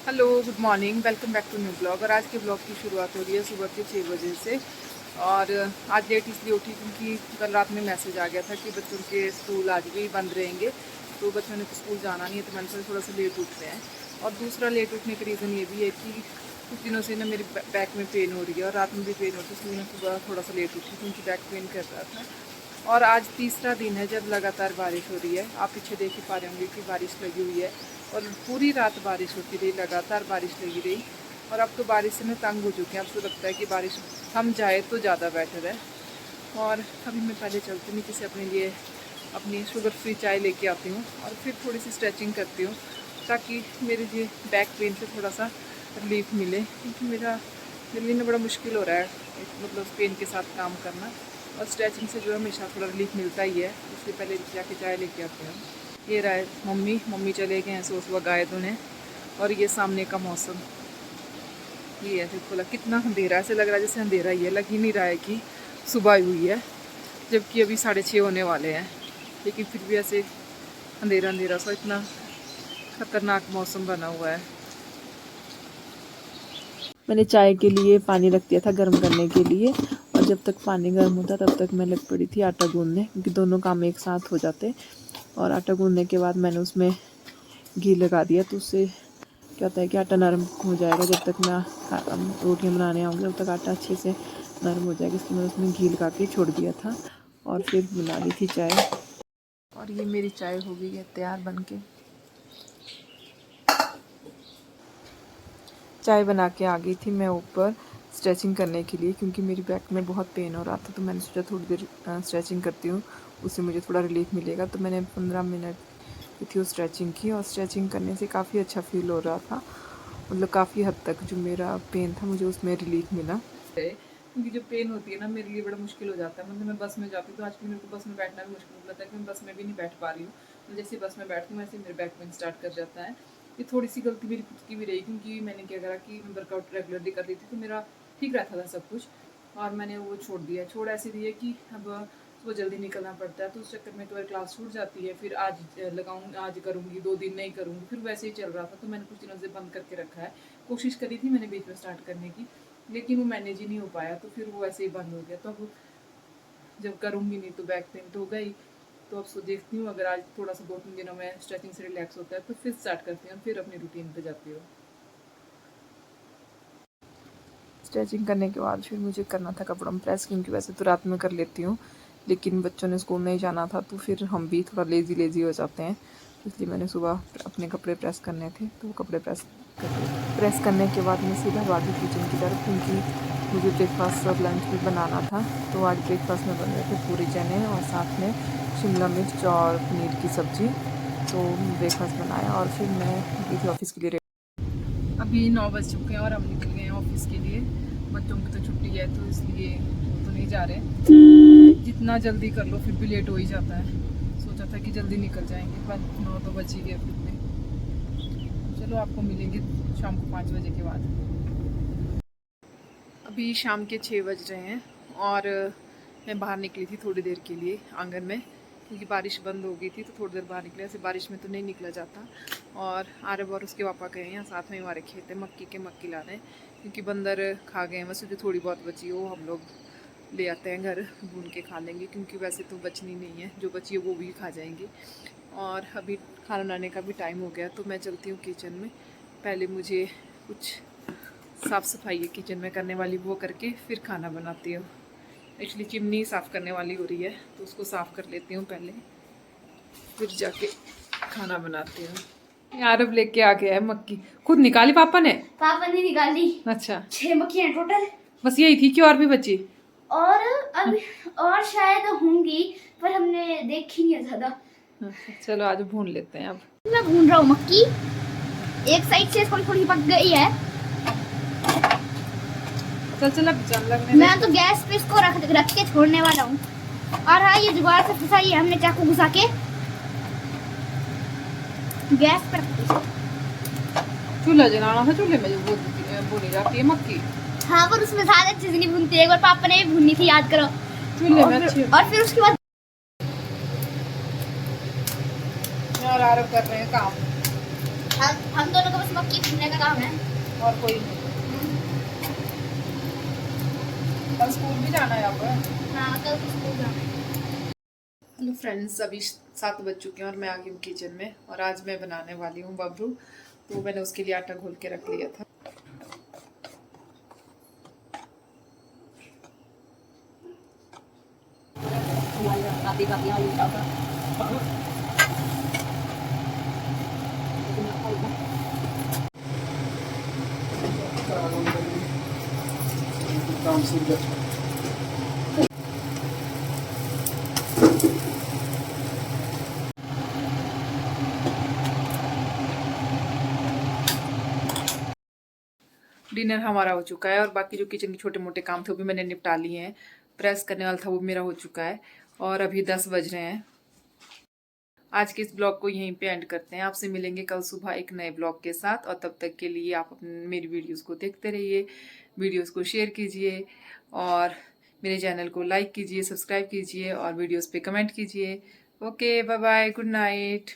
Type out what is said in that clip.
Hello, good morning, welcome back to new blog. और आज के ब्लॉग की शुरुआत हो रही है सुबह के 6 बजे से। और आज लेट इसलिए उठी क्योंकि कल रात में मैसेज आ गया था कि बच्चों के स्कूल आज भी बंद रहेंगे, तो बच्चों ने तो स्कूल जाना नहीं है, तो मैंने थोड़ा सा लेट उठ रहे हैं। और दूसरा लेट उठने का रीज़न ये भी है कि कुछ दिनों से ना मेरी बैक में पेन हो रही है और रात में भी पेन होती है, इसलिए मैं सुबह थोड़ा सा लेट उठी क्योंकि बैक पेन कर रहा था। और आज तीसरा दिन है जब लगातार बारिश हो रही है। आप पीछे देख ही पा रहे होंगे कि बारिश लगी हुई है और पूरी रात बारिश होती रही, लगातार बारिश लगी रही। और अब तो बारिश से मैं तंग हो चुकी हूँ, अब तो लगता है कि बारिश थम जाए तो ज़्यादा बेटर है। और अभी मैं पहले चलती हूँ, नीचे से अपने लिए अपनी शुगर फ्री चाय लेके आती हूँ और फिर थोड़ी सी स्ट्रेचिंग करती हूँ ताकि मेरे ये बैक पेन से थोड़ा सा रिलीफ मिले, क्योंकि मेरे लिए ना बड़ा मुश्किल हो रहा है मतलब पेन के साथ काम करना। और स्ट्रेचिंग से जो है हमेशा थोड़ा रिलीफ मिलता ही है, इसलिए पहले जाके चाय लेके आते हैं। ये रहा है मम्मी चले गए हैं सो सुबह गाय धोने। और ये सामने का मौसम ये ऐसे खुला, कितना अंधेरा, ऐसे लग रहा है जैसे अंधेरा ही है, लग ही नहीं रहा है कि सुबह हुई है, जबकि अभी 6:30 होने वाले हैं। लेकिन फिर भी ऐसे अंधेरा अंधेरा सा, इतना खतरनाक मौसम बना हुआ है। मैंने चाय के लिए पानी रख दिया था गर्म करने के लिए, और जब तक पानी गर्म होता तब तक मैं लग पड़ी थी आटा गूंदने, क्योंकि दोनों काम एक साथ हो जाते। और आटा गूंदने के बाद मैंने उसमें घी लगा दिया, तो उससे क्या होता है कि आटा नरम हो जाएगा। जब तक मैं रोटियां बनाने आऊँगी तब तक आटा अच्छे से नरम हो जाएगा, इसलिए मैंने उसमें घी लगा के छोड़ दिया था और फिर बना ली थी चाय। और ये मेरी चाय हो गई है तैयार बन के। चाय बना के आ गई थी मैं ऊपर स्ट्रेचिंग करने के लिए, क्योंकि मेरी बैक में बहुत पेन हो रहा था, तो मैंने सोचा थोड़ी देर स्ट्रेचिंग करती हूँ, उससे मुझे थोड़ा रिलीफ मिलेगा। तो मैंने 15 मिनट की थी वो स्ट्रेचिंग की, और स्ट्रेचिंग करने से काफ़ी अच्छा फील हो रहा था। मतलब काफ़ी हद तक जो मेरा पेन था मुझे उसमें रिलीफ मिला। क्योंकि जो पेन होती है ना मेरे लिए बड़ा मुश्किल हो जाता है। मतलब मैं बस में जाती हूँ तो आज भी मेरे को बस में बैठना भी मुश्किल हो जाता है कि मैं बस में भी नहीं बैठ पा रही हूँ। तो जैसे बस में बैठती हूँ वैसे मेरे बैक पेन स्टार्ट कर जाता है। ये थोड़ी सी गलती मेरी खुद की भी रही, क्योंकि मैंने क्या करा कि मैं वर्कआउट रेगुलरली कर रही थी तो मेरा ठीक रहता था सब कुछ, और मैंने वो छोड़ दिया। छोड़ ऐसी दी है कि अब सुबह जल्दी निकलना पड़ता है, तो उस चक्कर में तो क्लास छूट जाती है। फिर आज लगाऊंगी, आज करूँगी, 2 दिन नहीं करूँगी, फिर वैसे ही चल रहा था। तो मैंने कुछ दिनों से बंद करके रखा है। कोशिश करी थी मैंने बीच में स्टार्ट करने की, लेकिन वो मैनेज ही नहीं हो पाया, तो फिर वो ऐसे ही बंद हो गया। तो अब जब करूँगी नहीं तो बैक पेन तो होगा ही। तो अब सो देखती हूँ, अगर आज थोड़ा सा 2-3 दिनों में स्ट्रेचिंग से रिलैक्स होता है तो फिर स्टार्ट करती हूँ, फिर अपनी रूटीन पे जाती हूँ। स्ट्रेचिंग करने के बाद फिर मुझे करना था कपड़ों में प्रेस, क्योंकि वैसे तो रात में कर लेती हूँ, लेकिन बच्चों ने स्कूल नहीं जाना था तो फिर हम भी थोड़ा लेज़ी हो जाते हैं, इसलिए मैंने सुबह अपने कपड़े प्रेस करने थे तो वो कपड़े प्रेस करने के बाद मैं सीधा भागी किचन की तरफ, क्योंकि मुझे ब्रेकफास्ट और लंच भी बनाना था। तो आज ब्रेकफास्ट में बन रहे थे पूरी चने और साथ में शिमला मिर्च और पनीर की सब्ज़ी। तो ब्रेकफास्ट बनाया और फिर मैं गई थी ऑफिस के लिए। अभी 9 बज चुके हैं और हम निकल गए हैं ऑफिस के लिए। बच्चों की तो छुट्टी है तो इसलिए वो तो नहीं जा रहे। जितना जल्दी कर लो फिर भी लेट हो ही जाता है। सोचा था कि जल्दी निकल जाएंगे, पर 9 तो बज ही गए फिर भी। चलो आपको मिलेंगे शाम को 5 बजे के बाद। अभी शाम के 6 बज रहे हैं और मैं बाहर निकली थी थोड़ी देर के लिए आंगन में, क्योंकि बारिश बंद हो गई थी तो थोड़ी देर बाहर निकले। ऐसे बारिश में तो नहीं निकला जाता। और आरब और उसके पापा गए हैं, साथ में हमारे खेत है मक्की ला रहे हैं, क्योंकि बंदर खा गए हैं। वैसे जो थोड़ी बहुत बची हो हम लोग ले आते हैं घर, भून के खा लेंगे, क्योंकि वैसे तो बचनी नहीं है, जो बची है वो भी खा जाएंगे। और अभी खाना बनाने का भी टाइम हो गया, तो मैं चलती हूँ किचन में। पहले मुझे कुछ साफ़ सफाई है किचन में करने वाली, वो करके फिर खाना बनाती हूँ। एक्चुअली चिमनी साफ़ करने वाली हो रही है तो उसको साफ़ कर लेती हूँ पहले, फिर जाके खाना बनाती हूँ। यार अब लेके आ गया है मक्की, खुद निकाली पापा ने निकाली। अच्छा, 6 मक्खियाँ टोटल। बस यही थी कि और भी बची? और अभी और शायद होंगी, पर हमने देखी नहीं है ज्यादा। चलो आज भून लेते हैं। अब मैं भून रहा हूँ मक्की, एक साइड से थोड़ी थोड़ी पक गई है। चल अब जल लगने मैं तो गैस पे इसको रख के छोड़ने वाला हूँ। और हाँ, ये जुगाड़ से फंसाई है हमने चाकू घुसा के गैस पर। चूल्हा जलाना था, चूल्हे में वो भुनी जाती है मक्की। हाँ, पर उसमें ज्यादा अच्छे से नहीं भूनती। एक बार पापा ने भी भूनी थी, याद करो। चूल्हे में अच्छी। और फिर उसके बाद और आरब कर रहे हैं काम। हम दोनों को बस मक्की भूनने का काम है। और कोई नहीं। कल स्कूल भी जाना है आपको? हाँ, कल तो स्कूल जाना है। हेलो फ्रेंड्स, अभी 7 बज चुके हैं और मैं आ गई हूँ किचन में और आज मैं बनाने वाली हूँ बबरू। तो मैंने उसके लिए आटा घोल के रख लिया था। डिनर हमारा हो चुका है और बाकी जो किचन के छोटे मोटे काम थे वो भी मैंने निपटा लिए हैं। प्रेस करने वाला था वो मेरा हो चुका है और अभी 10 बज रहे हैं। आज के इस ब्लॉग को यहीं पे एंड करते हैं। आपसे मिलेंगे कल सुबह एक नए ब्लॉग के साथ और तब तक के लिए आप मेरी वीडियोस को देखते रहिए, वीडियोस को शेयर कीजिए और मेरे चैनल को लाइक कीजिए, सब्सक्राइब कीजिए और वीडियोस पे कमेंट कीजिए। Okay, bye bye, good night.